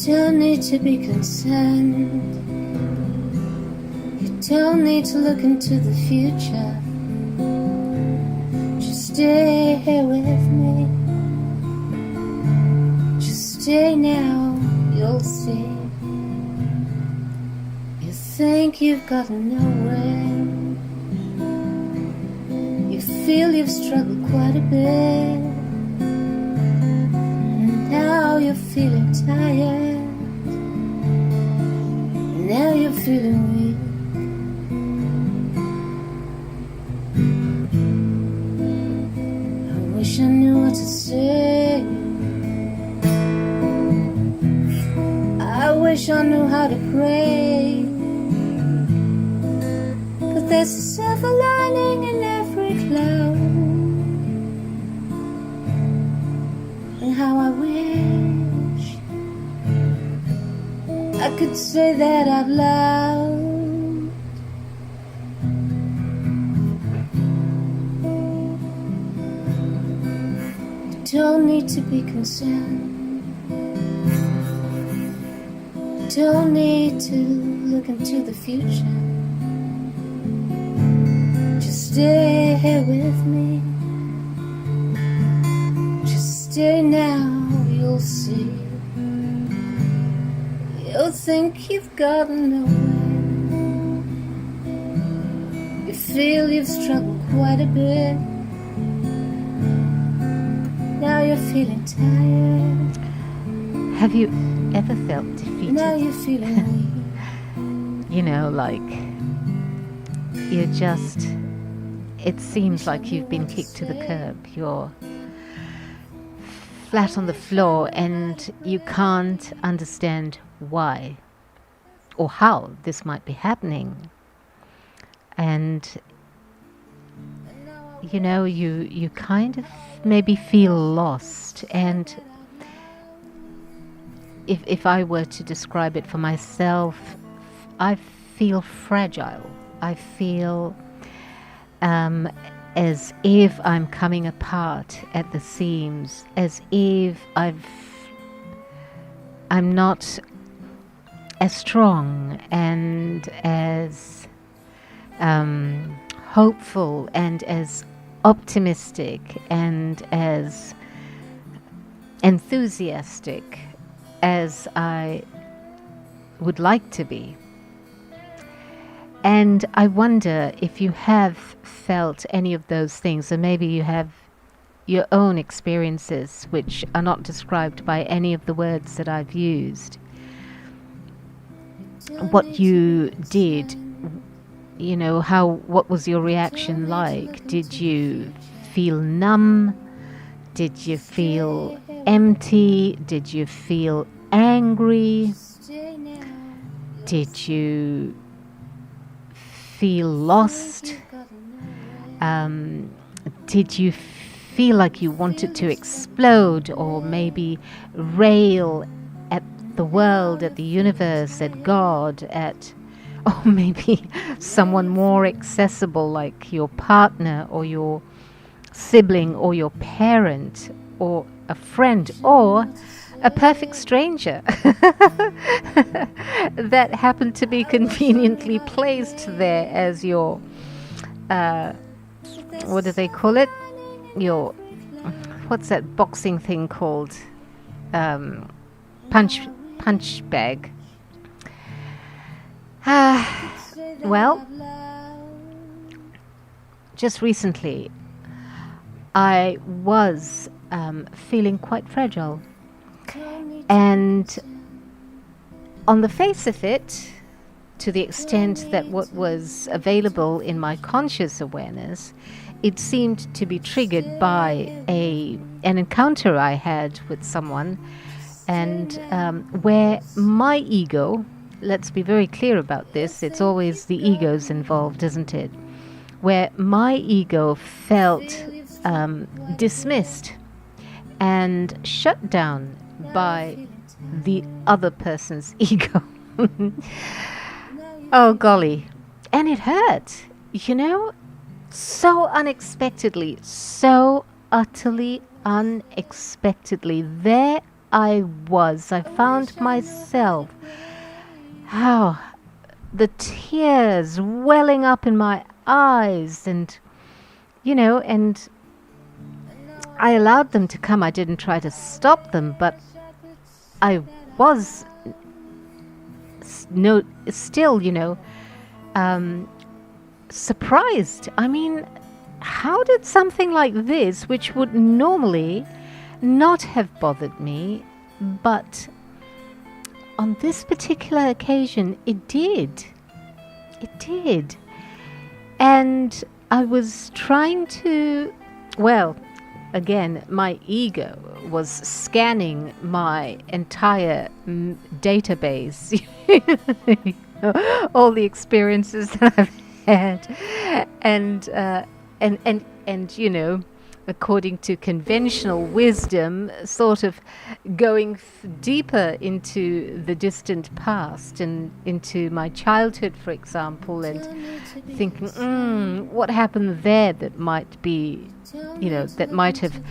don't need to be concerned. You don't need to look into the future. Just stay here with me. Just stay now, you'll see. You think you've gotten nowhere. You feel you've struggled quite a bit. Now you're feeling tired. Now you're feeling weak. I wish I knew what to say. I wish I knew how to pray. 'Cause there's a silver lining in every cloud. And how I wish I could say that out loud. You don't need to be concerned. You don't need to look into the future. Just stay here with me. Stay now, you'll see. You'll think you've gotten nowhere. You feel you've struggled quite a bit. Now you're feeling tired. Have you ever felt defeated? Now you're feeling weak. You know, like you're just, it seems like you've been kicked to the curb. You're flat on the floor and you can't understand why or how this might be happening. And you know, you kind of maybe feel lost. And if I were to describe it for myself, I feel fragile. I feel as if I'm coming apart at the seams, as if I'm not as strong and as hopeful and as optimistic and as enthusiastic as I would like to be. And I wonder if you have felt any of those things, or maybe you have your own experiences which are not described by any of the words that I've used. What you did, you know, what was your reaction like? Did you feel numb? Did you feel empty? Did you feel angry? Did you feel lost? Did you feel like you wanted to explode, or maybe rail at the world, at the universe, at God, or maybe someone more accessible like your partner or your sibling or your parent or a friend or a perfect stranger that happened to be conveniently placed there as your what do they call it? Your, what's that boxing thing called? Punch bag. Well, just recently I was feeling quite fragile, and on the face of it, to the extent that what was available in my conscious awareness, it seemed to be triggered by an encounter I had with someone, and where my ego, let's be very clear about this, it's always the egos involved, isn't it? Where my ego felt dismissed and shut down by the other person's ego. Oh golly. And it hurt, you know, so unexpectedly, so utterly unexpectedly. There I found myself, how the tears welling up in my eyes, and and I allowed them to come. I didn't try to stop them, but I was still, surprised. I mean, how did something like this, which would normally not have bothered me, but on this particular occasion, it did. It did. And I was trying to, well, again, my ego was scanning my entire database, all the experiences that I've had, and according to conventional wisdom, sort of going deeper into the distant past and into my childhood, for example, and thinking, what happened there that might be, that might have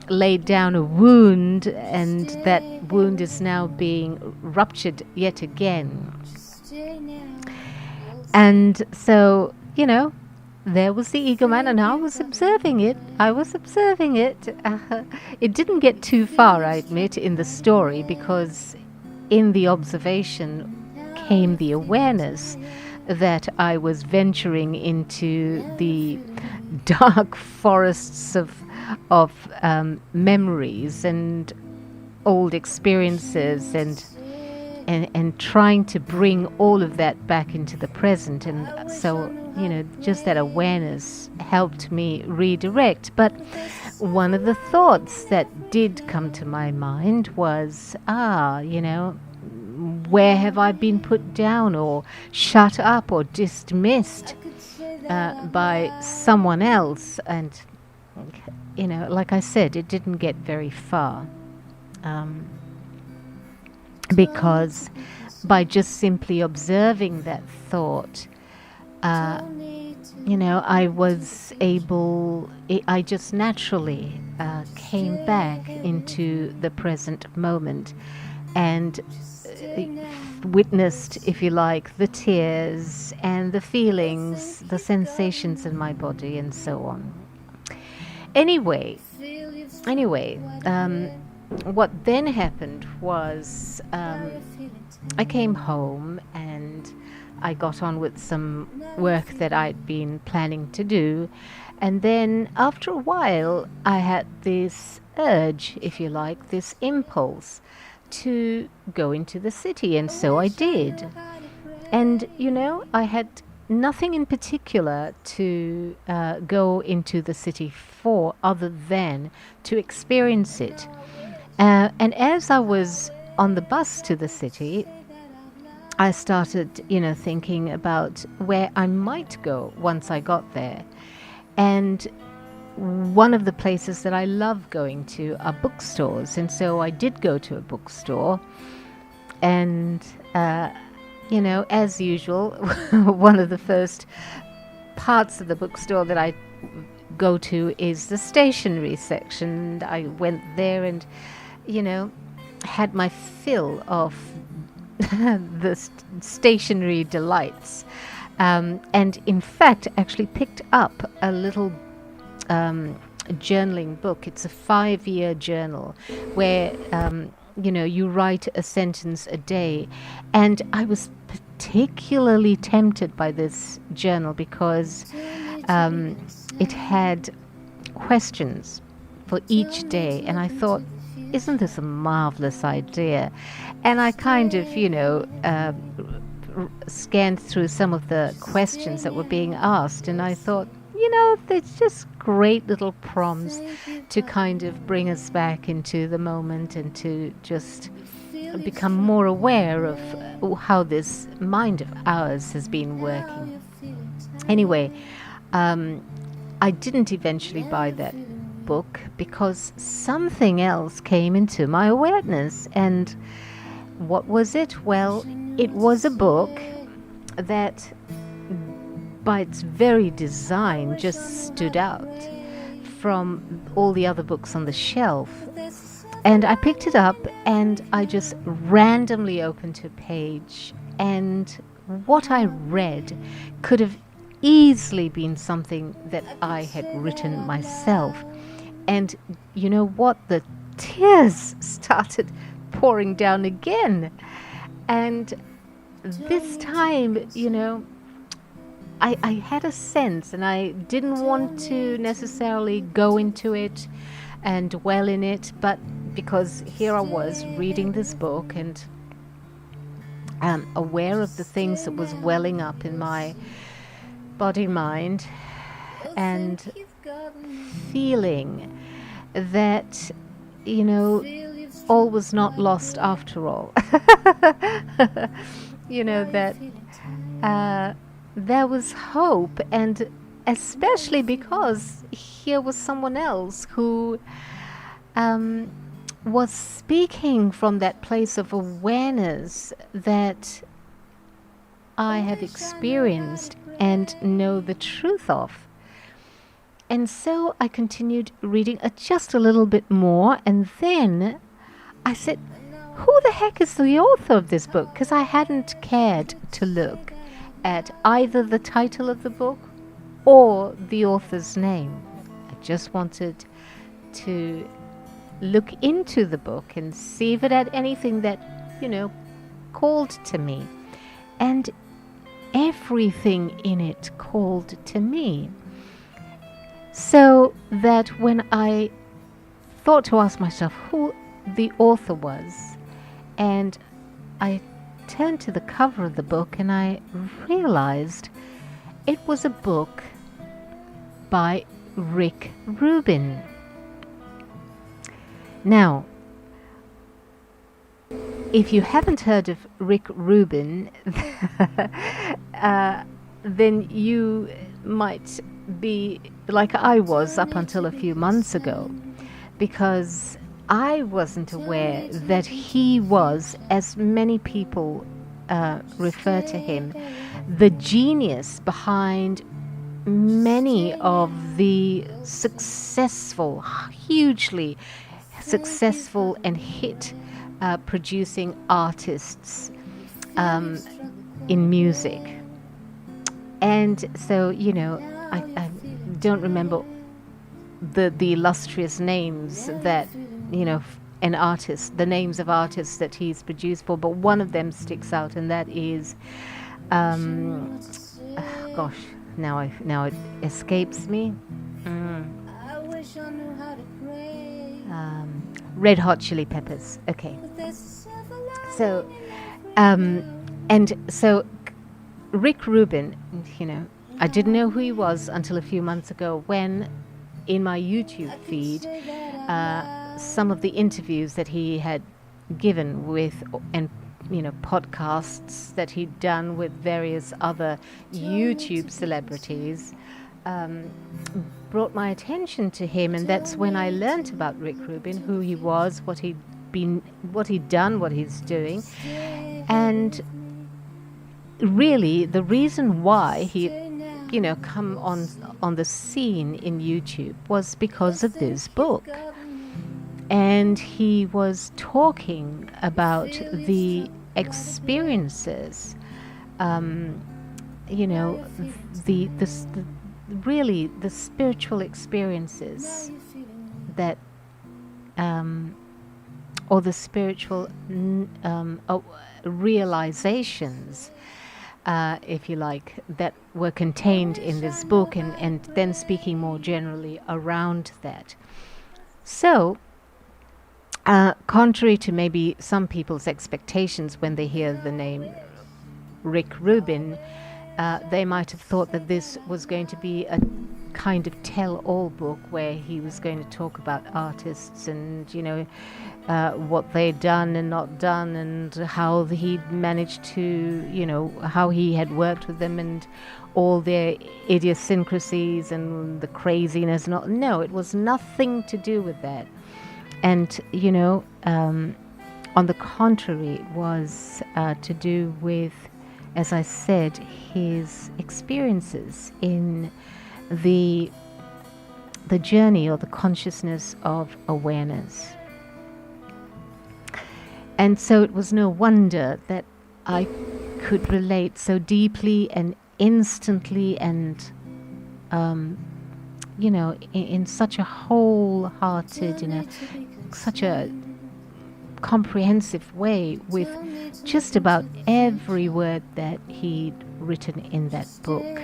laid down a wound, and that wound is now being ruptured yet again. And so, there was the ego man, and I was observing it. It didn't get too far, I admit, in the story, because in the observation came the awareness that I was venturing into the dark forests of memories and old experiences, and trying to bring all of that back into the present. And so, just that awareness helped me redirect. But one of the thoughts that did come to my mind was, where have I been put down or shut up or dismissed by someone else? And, like I said, it didn't get very far. Because by just simply observing that thought, I just naturally came back into the present moment and witnessed, if you like, the tears and the feelings, the sensations in my body, and so on. Anyway, what then happened was I came home and I got on with some work that I'd been planning to do. And then after a while, I had this urge, if you like, this impulse to go into the city. And so I did. And, I had nothing in particular to go into the city for other than to experience it. And as I was on the bus to the city, I started, thinking about where I might go once I got there. And one of the places that I love going to are bookstores. And so I did go to a bookstore. And, as usual, one of the first parts of the bookstore that I go to is the stationery section. I went there and, had my fill of the stationery delights, and in fact actually picked up a little journaling book. It's a 5-year journal where you write a sentence a day, and I was particularly tempted by this journal because it had questions for each day, and I thought, isn't this a marvelous idea? And I kind of, scanned through some of the questions that were being asked, and I thought, there's just great little prompts to kind of bring us back into the moment and to just become more aware of how this mind of ours has been working. Anyway, I didn't eventually buy that book because something else came into my awareness. And what was it? Well, it was a book that by its very design just stood out from all the other books on the shelf. And I picked it up and I just randomly opened a page, and what I read could have easily been something that I had written myself. And you know what? The tears started pouring down again. And this time, I had a sense, and I didn't want to necessarily go into it and dwell in it, but because here I was reading this book and aware of the things that was welling up in my body, mind, and feeling that, all was not lost after all. That there was hope, and especially because here was someone else who was speaking from that place of awareness that I have experienced and know the truth of. And so I continued reading just a little bit more, and then I said, who the heck is the author of this book? Because I hadn't cared to look at either the title of the book or the author's name. I just wanted to look into the book and see if it had anything that, called to me. And everything in it called to me. So that when I thought to ask myself who the author was, and I turned to the cover of the book and I realized it was a book by Rick Rubin. Now, if you haven't heard of Rick Rubin, then you might be like I was up until a few months ago, because I wasn't aware that he was, as many people refer to him, the genius behind many of the successful, hugely successful and hit producing artists in music. And so, I don't remember the illustrious names that, an artist, the names of artists that he's produced for, but one of them sticks out, and that is, now it escapes me. Red Hot Chili Peppers. Okay. So, and so Rick Rubin, I didn't know who he was until a few months ago when, in my YouTube feed, some of the interviews that he had given with, and podcasts that he'd done with various other YouTube celebrities, brought my attention to him, and that's when I learnt about Rick Rubin, who he was, what he'd done, what he's doing, and really the reason why he come on the scene in YouTube was because of this book. And he was talking about the experiences, really the spiritual experiences that, or the spiritual realizations, if you like, that were contained in this book, and then speaking more generally around that. So, contrary to maybe some people's expectations when they hear the name Rick Rubin, they might have thought that this was going to be a kind of tell-all book where he was going to talk about artists and, what they'd done and not done, and how he'd managed to, how he had worked with them and all their idiosyncrasies and the craziness. No, it was nothing to do with that. And, on the contrary, it was to do with, as I said, his experiences in the journey or the consciousness of awareness. And so it was no wonder that I could relate so deeply and instantly and, in such a wholehearted, such a comprehensive way with just about every word that he'd written in that book.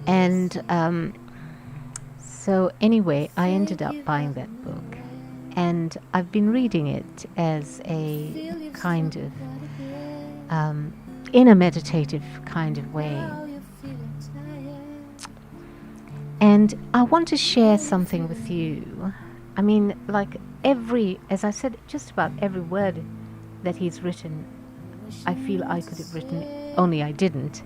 And so anyway, I ended up buying that book, and I've been reading it as a kind of in a meditative kind of way. And I want to share something with you. I mean, like as I said, just about every word that he's written, I feel I could have written, only I didn't.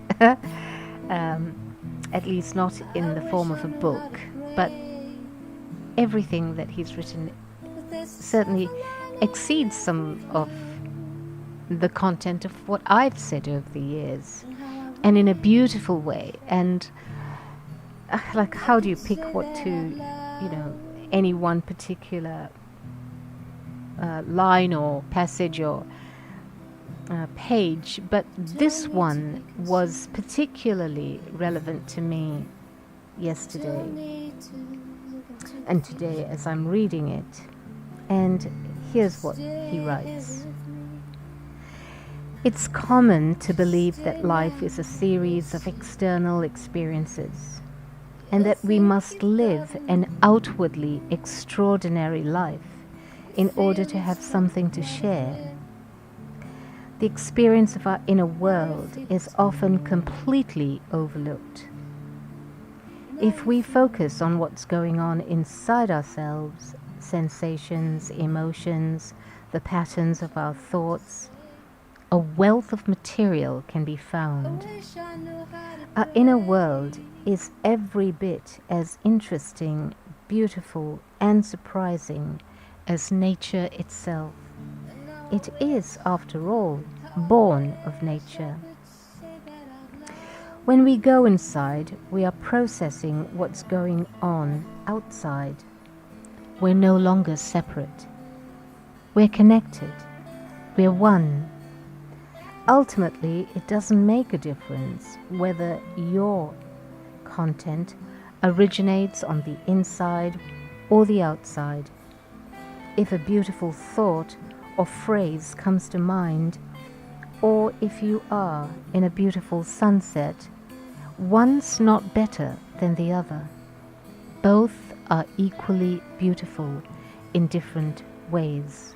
At least not in the form of a book. But everything that he's written certainly exceeds some of the content of what I've said over the years, and in a beautiful way. And like, how do you pick what to, any one particular line or passage or page? But this one was particularly relevant to me yesterday and today as I'm reading it. And here's what he writes. It's common to believe that life is a series of external experiences, and that we must live an outwardly extraordinary life in order to have something to share. The experience of our inner world is often completely overlooked. If we focus on what's going on inside ourselves, sensations, emotions, the patterns of our thoughts, a wealth of material can be found. Our inner world is every bit as interesting, beautiful, and surprising as nature itself. It is, after all, born of nature. When we go inside, we are processing what's going on outside. We're no longer separate. We're connected. We're one. Ultimately, it doesn't make a difference whether your content originates on the inside or the outside. If a beautiful thought or phrase comes to mind, or if you are in a beautiful sunset, one's not better than the other. Both are equally beautiful in different ways.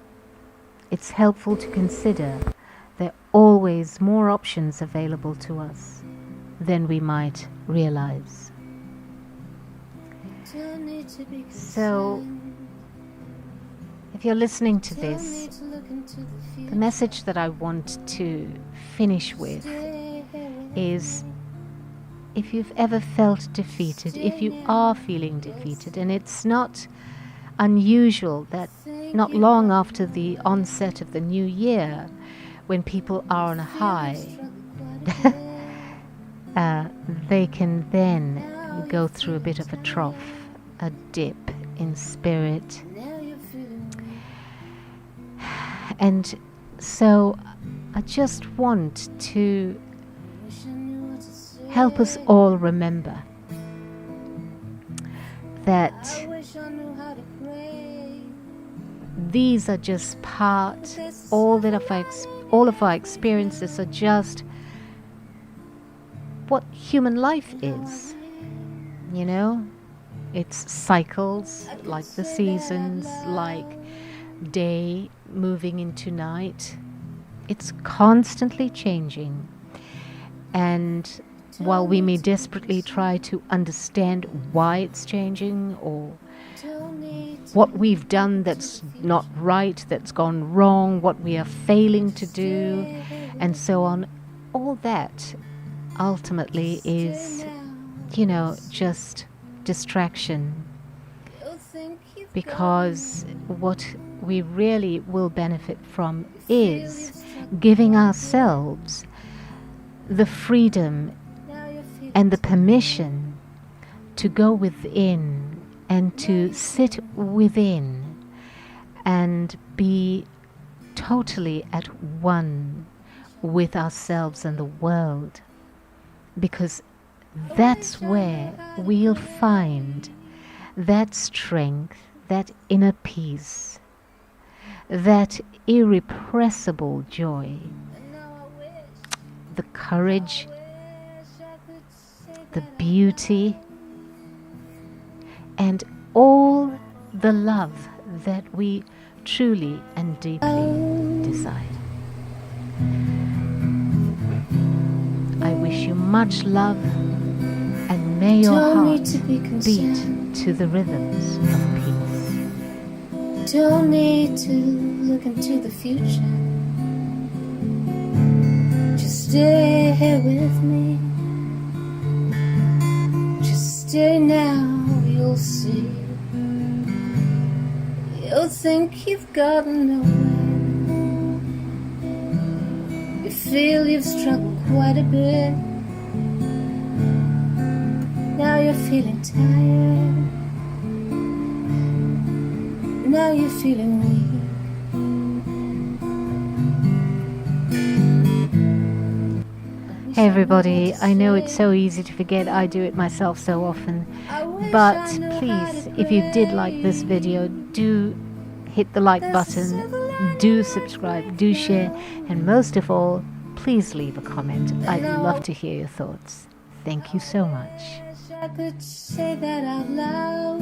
It's helpful to consider there are always more options available to us than we might realize. So, if you're listening to this, the message that I want to finish with is, if you've ever felt defeated, if you are feeling defeated, and it's not unusual that not long after the onset of the new year, when people are on a high, they can then go through a bit of a trough, a dip in spirit. And so I just want to help us all remember that these are just part, all of our experiences are just what human life is. It's cycles, like the seasons, like day moving into night. It's constantly changing. And while we may desperately try to understand why it's changing, or what we've done that's not right, that's gone wrong, what we are failing to do, and so on, all that ultimately is, just distraction. Because what we really will benefit from is giving ourselves the freedom and the permission to go within and to sit within and be totally at one with ourselves and the world, because that's where we'll find that strength, that inner peace, that irrepressible joy, the courage, the beauty, and all the love that we truly and deeply desire. I wish you much love, and may your heart beat to the rhythms of peace. Don't need to look into the future. Just stay here with me. Just stay now, you'll see. You'll think you've gotten nowhere. You feel you've struggled quite a bit. Now you're feeling tired. Now you're feeling weak. Hey everybody, I know it's so easy to forget, I do it myself so often, but please, if you did like this video, do hit the like button, do subscribe, do share, and most of all, please leave a comment. I'd love to hear your thoughts. Thank you so much. I could say that out loud.